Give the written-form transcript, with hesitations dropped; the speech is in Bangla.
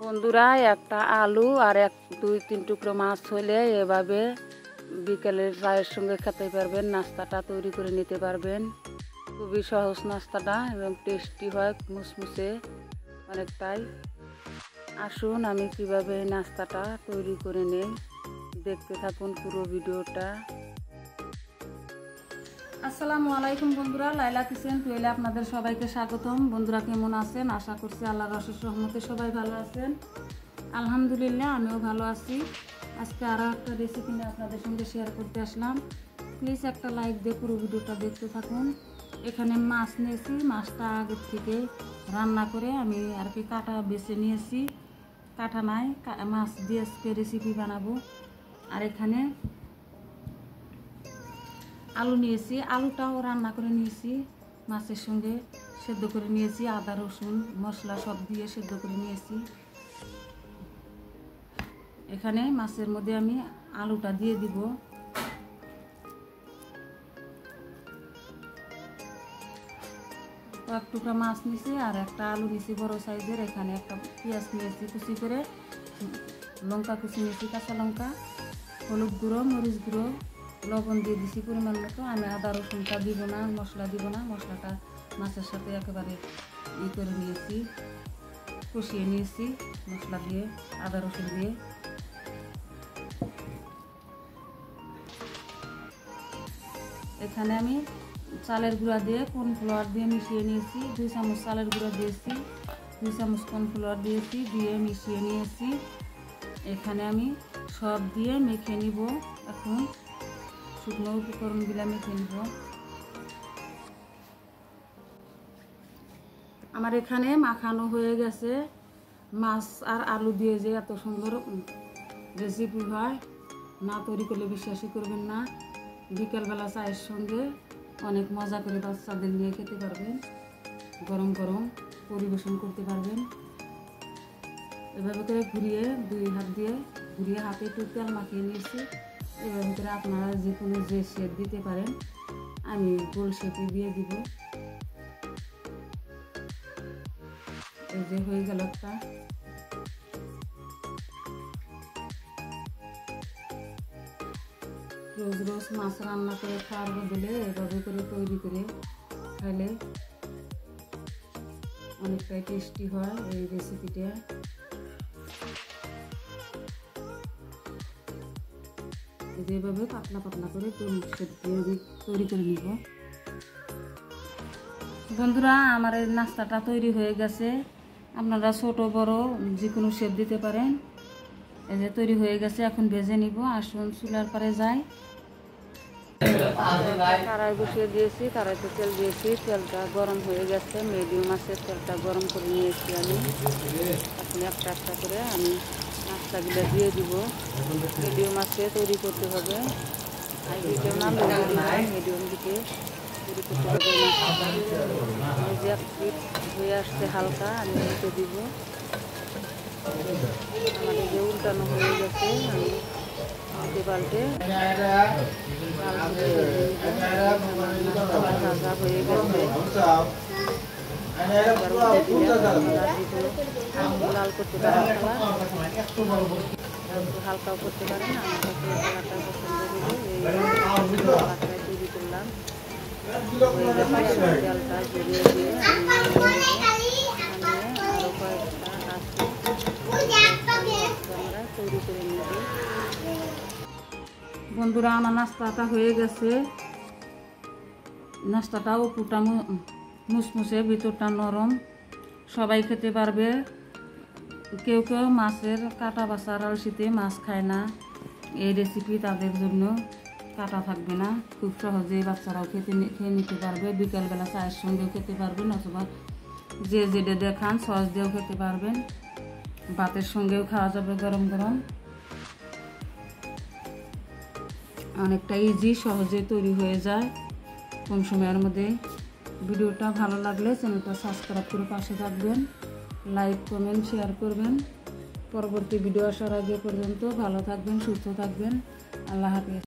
বন্ধুরা, একটা আলু আর দুই তিন টুকরো মাছ হলে এভাবে বিকেলের চায়ের সঙ্গে খেতে পারবেন, নাস্তাটা তৈরি করে নিতে পারবেন। খুবই সহজ নাস্তাটা এবং টেস্টি হয়, মুসমুসে অনেকটাই। আসুন আমি কিভাবে নাস্তাটা তৈরি করে নেই, দেখতে থাকুন পুরো ভিডিওটা। আসসালামু আলাইকুম বন্ধুরা, লাইলা কিচেন টুয়েলে আপনাদের সবাইকে স্বাগতম। বন্ধুরা কেমন আছেন? আশা করছি আল্লাহর অশেষ রহমতে সবাই ভালো আছেন। আলহামদুলিল্লাহ আমিও ভালো আছি। আজকে আরও একটা রেসিপি নিয়ে আপনাদের সঙ্গে শেয়ার করতে আসলাম। প্লিজ একটা লাইক দিয়ে পুরো ভিডিওটা দেখতে থাকুন। এখানে মাছ নিয়েছি, মাছটা আগের থেকে রান্না করে আমি আর কি কাটা বেছে নিয়েছি। কাটা নাই, মাছ দিয়ে আজকে রেসিপি বানাবো। আর এখানে আলু নিয়েছি, আলুটাও রান্না করে নিয়েছি, মাছের সঙ্গে সেদ্ধ করে নিয়েছি, আদা রসুন মশলা সব দিয়ে সেদ্ধ করে নিয়েছি। এখানে মাছের মধ্যে আমি আলুটা দিয়ে দিব। এক টুকরা মাছ নিয়েছি আর একটা আলু নিয়েছি বড় সাইজের। এখানে একটা পেঁয়াজ নিয়েছি কুচি করে, লঙ্কা কুচি নিয়েছি, কাঁচা লঙ্কা, হলুদ গুঁড়ো, মরিচ গুঁড়ো, লবণ দিয়ে দিছি পরিমাণ মতো। আমি আদা রসুনটা দিব না, মশলা দিব না, মশলাটা মাছের সাথে একেবারে করে নিয়েছি, কষিয়ে নিয়েছি মশলা দিয়ে, আদা রসুন দিয়ে। এখানে আমি চালের গুঁড়া দিয়ে কর্নফ্লাওয়ার দিয়ে মিশিয়ে নিয়েছি, 2 চামচ চালের গুঁড়া দিয়েছি, 2 চামচ কর্নফ্লাওয়ার দিয়েছি, দিয়ে মিশিয়ে নিয়েছি। এখানে আমি সব দিয়ে মেখে নিব। এখন শুকনো উপকরণগুলো মেখে নিব। আমার এখানে মাখানো হয়ে গেছে। মাছ আর আলু দিয়ে যে এত সুন্দর রেসিপি হয়, না তৈরি করলে বিশ্বাসই করবেন না। বিকেলবেলা চায়ের সঙ্গে অনেক মজা করে বাচ্চাদের নিয়ে খেতে পারবেন, গরম গরম পরিবেশন করতে পারবেন। এভাবে করে ঘুরিয়ে 2 হাত দিয়ে ঘুরিয়ে হাতে একটু তেল মাখিয়ে নিয়েছি। এভাবে করে আপনারা যে কোনো যে শেপ দিতে পারেন, আমি গোল শেপে দিয়ে দিব। এই যে হয়ে গেল একটা। রোজ রোজ মাছ রান্না করে খাওয়ার বদলে এভাবে করে তৈরি করে খাইলে অনেকটাই টেস্টি হয় এই রেসিপিটা। যেভাবে পাতলা পাতলা করে তৈরি করে নিব। বন্ধুরা, আমার এই নাস্তাটা তৈরি হয়ে গেছে। আপনারা ছোট বড় যে কোনো শেপ দিতে পারেন। এই যে তৈরি হয়ে গেছে, এখন ভেজে নিব। আসুন চুলার পারে যাই। কড়াই বসিয়ে দিয়েছি, কড়াইতে তেল দিয়েছি, তেলটা গরম হয়ে গেছে। মিডিয়াম আছে, তেলটা গরম করে নিয়েছি আমি। এখন একটা একটা করে আমি নাস্তাগুলো দিয়ে দিব। মিডিয়াম আছে তৈরি করতে হবে, হাই হিটেও না, মিডিয়াম দিকে তৈরি করতে হবে। এই যে হয়ে আসছে হালকা, আমি উল্টে দিব। আমাদের যে উল্টানো হয়ে গেছে, আমি উল্টে পাল্টে ভাজা হয়ে গেছে। লাল করতে পারেন, হালকাও করতে পারেন। আমার কাছে কালারটা পছন্দ হলো, এই কালারটাই তৈরি করলাম। তেলটা জড়িয়ে দিয়ে আরো কয়েকটা আমরা তৈরি করে নিব। বন্ধুরা, আমার নাস্তাটা হয়ে গেছে। নাস্তাটা উপরটা মুসমুসে, ভিতরটা নরম, সবাই খেতে পারবে। কেউ কেউ মাছের কাটা বাছার আলসিতে মাছ খায় না, এই রেসিপি তাদের জন্য। কাটা থাকবে না, খুব সহজেই বাচ্চারাও খেয়ে নিতে পারবে। বিকেলবেলা চায়ের সঙ্গেও খেতে পারবেন, অথবা যে যেটা দিয়ে খান সস দিয়েও খেতে পারবেন। ভাতের সঙ্গেও খাওয়া যাবে গরম গরম। অনেকটা ইজি, সহজে তৈরি হয়ে যায় কম সময়ের মধ্যে। ভিডিওটা ভালো লাগলে চ্যানেলটা সাবস্ক্রাইব করে পাশে থাকবেন, লাইক কমেন্ট শেয়ার করবেন। পরবর্তী ভিডিও আসার আগে পর্যন্ত ভালো থাকবেন, সুস্থ থাকবেন। আল্লাহ হাফেজ।